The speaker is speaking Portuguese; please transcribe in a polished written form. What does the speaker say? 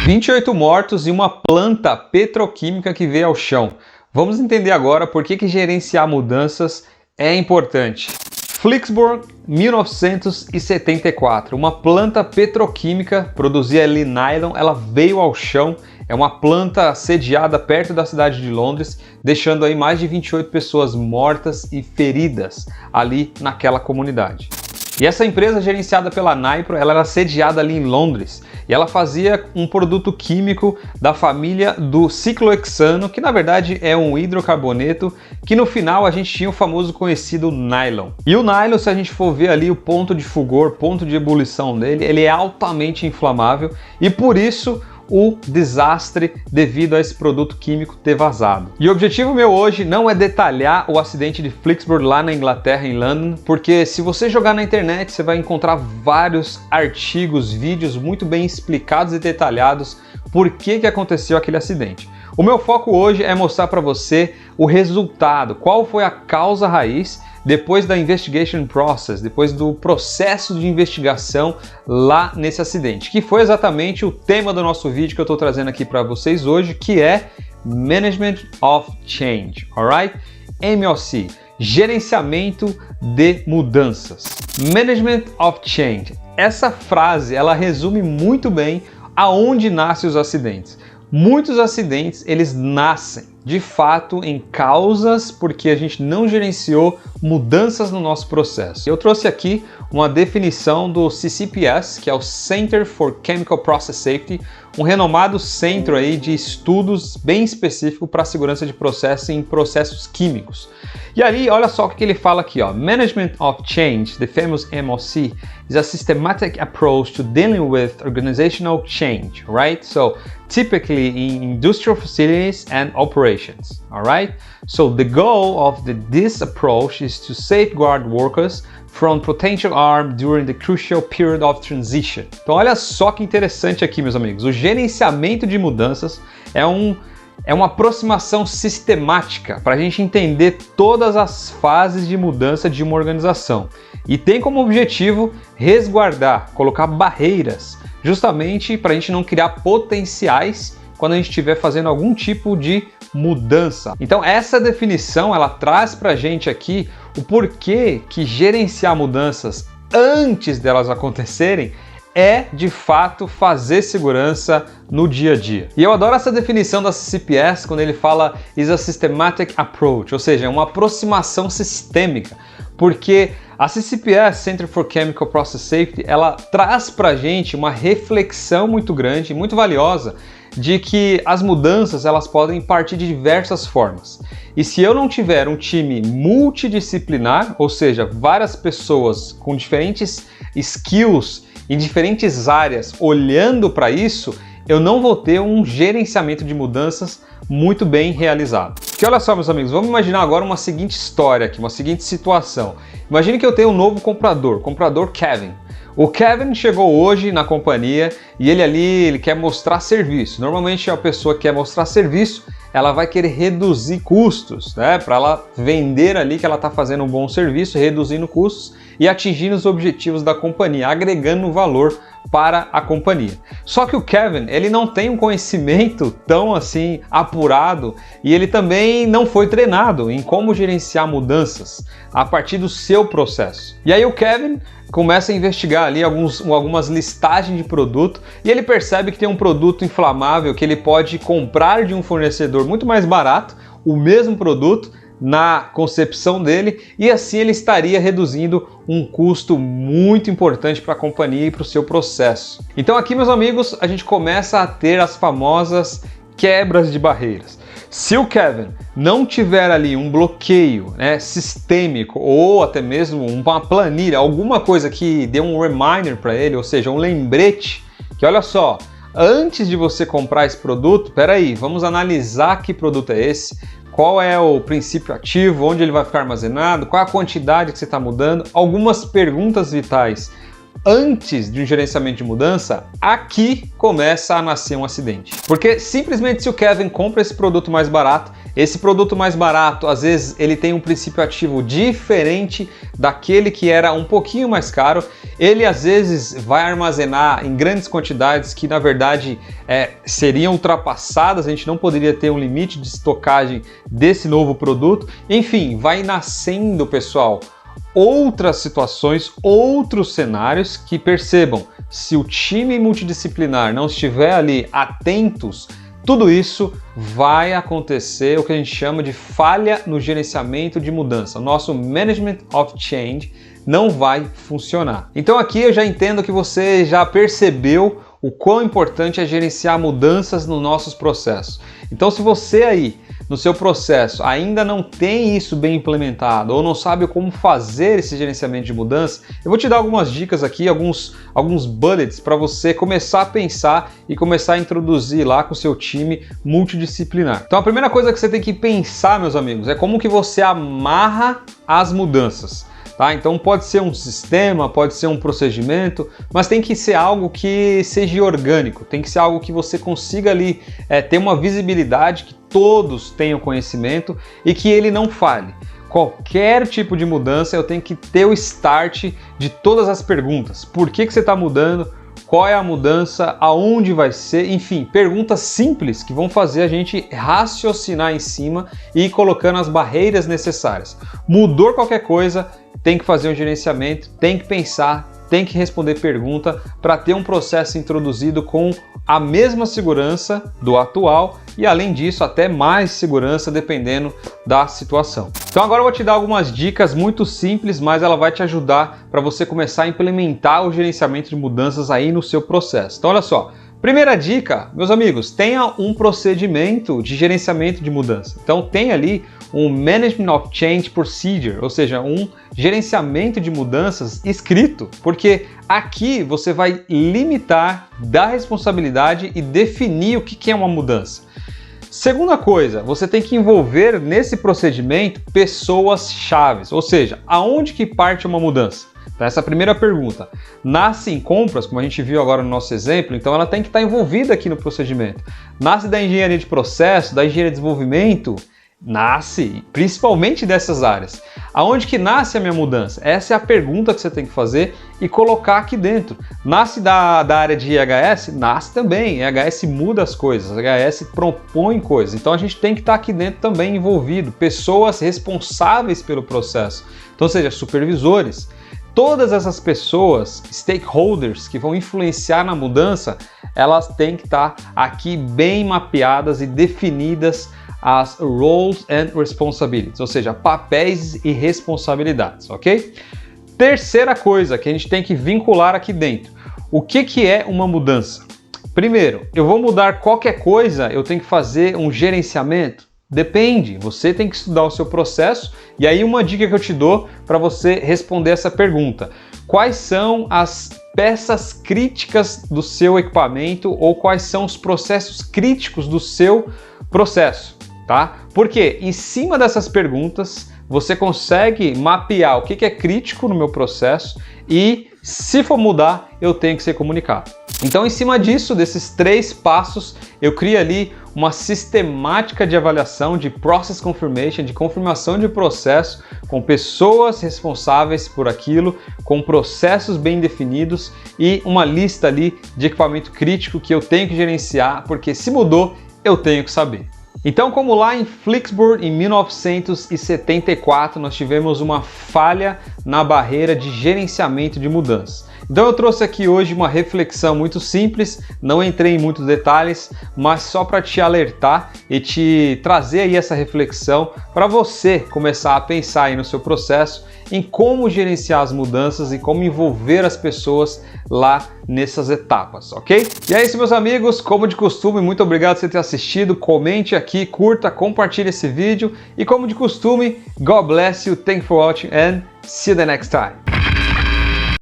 28 mortos e uma planta petroquímica que veio ao chão. Vamos entender agora por que gerenciar mudanças é importante. Flixbus, 1974, uma planta petroquímica, produzia ali nylon, ela veio ao chão. É uma planta sediada perto da cidade de Londres, deixando aí mais de 28 pessoas mortas e feridas ali naquela comunidade. E essa empresa gerenciada pela Nipro, ela era sediada ali em Londres e ela fazia um produto químico da família do ciclohexano, que na verdade é um hidrocarboneto, que no final a gente tinha o famoso conhecido nylon. E o nylon, se a gente for ver ali o ponto de fulgor, ponto de ebulição dele, ele é altamente inflamável e por isso o desastre devido a esse produto químico ter vazado. E o objetivo meu hoje não é detalhar o acidente de Flixbus lá na Inglaterra, em London, porque se você jogar na internet você vai encontrar vários artigos, vídeos muito bem explicados e detalhados por que aconteceu aquele acidente. O meu foco hoje é mostrar para você o resultado, qual foi a causa raiz depois da investigation process, depois do processo de investigação lá nesse acidente, que foi exatamente o tema do nosso vídeo que eu estou trazendo aqui para vocês hoje, que é Management of Change, alright? MOC, gerenciamento de mudanças. Management of Change. Essa frase, ela resume muito bem aonde nascem os acidentes. Muitos acidentes, eles nascem, de fato, em causas porque a gente não gerenciou mudanças no nosso processo. Eu trouxe aqui uma definição do CCPS, que é o Center for Chemical Process Safety, um renomado centro aí de estudos bem específico para a segurança de processo em processos químicos. E ali, olha só o que ele fala aqui, ó. Management of Change, the famous MOC, is a systematic approach to dealing with organizational change, right? So, typically in industrial facilities and operations, all right? So the goal of this approach is to safeguard workers from potential harm during the crucial period of transition. Então olha só que interessante aqui, meus amigos. O gerenciamento de mudanças é uma aproximação sistemática para a gente entender todas as fases de mudança de uma organização. E tem como objetivo resguardar, colocar barreiras, justamente para a gente não criar potenciais quando a gente estiver fazendo algum tipo de mudança. Então essa definição, ela traz para a gente aqui o porquê que gerenciar mudanças antes delas acontecerem é, de fato, fazer segurança no dia a dia. E eu adoro essa definição da CCPS quando ele fala is a systematic approach, ou seja, é uma aproximação sistêmica, porque a CCPS, Center for Chemical Process Safety, ela traz pra gente uma reflexão muito grande, muito valiosa, de que as mudanças elas podem partir de diversas formas. E se eu não tiver um time multidisciplinar, ou seja, várias pessoas com diferentes skills em diferentes áreas olhando para isso, eu não vou ter um gerenciamento de mudanças muito bem realizado. Porque olha só, meus amigos, vamos imaginar agora uma seguinte história aqui, uma seguinte situação. Imagine que eu tenho um novo comprador Kevin. O Kevin chegou hoje na companhia e ele quer mostrar serviço. Normalmente a pessoa que quer mostrar serviço, ela vai querer reduzir custos, né? Para ela vender ali que ela está fazendo um bom serviço, reduzindo custos e atingindo os objetivos da companhia, agregando valor para a companhia. Só que o Kevin, ele não tem um conhecimento tão assim apurado e ele também não foi treinado em como gerenciar mudanças a partir do seu processo. E aí o Kevin começa a investigar ali algumas listagens de produto e ele percebe que tem um produto inflamável que ele pode comprar de um fornecedor muito mais barato, o mesmo produto, na concepção dele, e assim ele estaria reduzindo um custo muito importante para a companhia e para o seu processo. Então aqui, meus amigos, a gente começa a ter as famosas quebras de barreiras. Se o Kevin não tiver ali um bloqueio, né, sistêmico ou até mesmo uma planilha, alguma coisa que dê um reminder para ele, ou seja, um lembrete, que olha só, antes de você comprar esse produto, peraí, vamos analisar que produto é esse, qual é o princípio ativo, onde ele vai ficar armazenado, qual é a quantidade que você está mudando, algumas perguntas vitais antes de um gerenciamento de mudança, aqui começa a nascer um acidente. Porque simplesmente se o Kevin compra esse produto mais barato, às vezes ele tem um princípio ativo diferente daquele que era um pouquinho mais caro Ele às vezes vai armazenar em grandes quantidades que na verdade seriam ultrapassadas, a gente não poderia ter um limite de estocagem desse novo produto. Enfim, vai nascendo, pessoal, outras situações, outros cenários que percebam, se o time multidisciplinar não estiver ali atentos, tudo isso vai acontecer, o que a gente chama de falha no gerenciamento de mudança. O nosso Management of Change não vai funcionar. Então aqui eu já entendo que você já percebeu o quão importante é gerenciar mudanças nos nossos processos. Então se você aí no seu processo ainda não tem isso bem implementado ou não sabe como fazer esse gerenciamento de mudança, eu vou te dar algumas dicas aqui, alguns bullets para você começar a pensar e começar a introduzir lá com o seu time multidisciplinar. Então a primeira coisa que você tem que pensar, meus amigos, é como que você amarra as mudanças. Tá? Então pode ser um sistema, pode ser um procedimento, mas tem que ser algo que seja orgânico, tem que ser algo que você consiga ali ter uma visibilidade, que todos tenham conhecimento e que ele não falhe. Qualquer tipo de mudança eu tenho que ter o start de todas as perguntas. Por que você está mudando? Qual é a mudança? Aonde vai ser? Enfim, perguntas simples que vão fazer a gente raciocinar em cima e ir colocando as barreiras necessárias. Mudou qualquer coisa, tem que fazer um gerenciamento, tem que pensar, tem que responder pergunta para ter um processo introduzido com a mesma segurança do atual e, além disso, até mais segurança dependendo da situação. Então agora eu vou te dar algumas dicas muito simples, mas ela vai te ajudar para você começar a implementar o gerenciamento de mudanças aí no seu processo. Então olha só, primeira dica, meus amigos, tenha um procedimento de gerenciamento de mudança. Então tem ali um Management of Change Procedure, ou seja, um gerenciamento de mudanças escrito, porque aqui você vai limitar, dar responsabilidade e definir o que é uma mudança. Segunda coisa, você tem que envolver nesse procedimento pessoas-chaves, ou seja, aonde que parte uma mudança? Então, essa é a primeira pergunta. Nasce em compras, como a gente viu agora no nosso exemplo, então ela tem que estar envolvida aqui no procedimento. Nasce da engenharia de processo, da engenharia de desenvolvimento, nasce principalmente dessas áreas. Aonde que nasce a minha mudança? Essa é a pergunta que você tem que fazer e colocar aqui dentro. Nasce da área de EHS? Nasce também. EHS muda as coisas, EHS propõe coisas. Então a gente tem que estar aqui dentro também envolvido. Pessoas responsáveis pelo processo. Então, ou seja, supervisores. Todas essas pessoas, stakeholders, que vão influenciar na mudança, elas têm que estar aqui bem mapeadas e definidas as roles and responsibilities, ou seja, papéis e responsabilidades, ok? Terceira coisa que a gente tem que vincular aqui dentro. O que é uma mudança? Primeiro, eu vou mudar qualquer coisa, eu tenho que fazer um gerenciamento? Depende, você tem que estudar o seu processo e aí uma dica que eu te dou para você responder essa pergunta. Quais são as peças críticas do seu equipamento ou quais são os processos críticos do seu processo? Tá? Porque em cima dessas perguntas você consegue mapear o que é crítico no meu processo e, se for mudar, eu tenho que ser comunicado. Então, em cima disso, desses 3 passos, eu crio ali uma sistemática de avaliação, de process confirmation, de confirmação de processo, com pessoas responsáveis por aquilo, com processos bem definidos e uma lista ali de equipamento crítico que eu tenho que gerenciar, porque se mudou, eu tenho que saber. Então, como lá em Flixbus, em 1974, nós tivemos uma falha na barreira de gerenciamento de mudanças. Então eu trouxe aqui hoje uma reflexão muito simples, não entrei em muitos detalhes, mas só para te alertar e te trazer aí essa reflexão para você começar a pensar aí no seu processo em como gerenciar as mudanças e como envolver as pessoas lá nessas etapas, ok? E é isso, meus amigos, como de costume, muito obrigado por você ter assistido, comente aqui, curta, compartilhe esse vídeo e como de costume, God bless you, thank you for watching and see you the next time.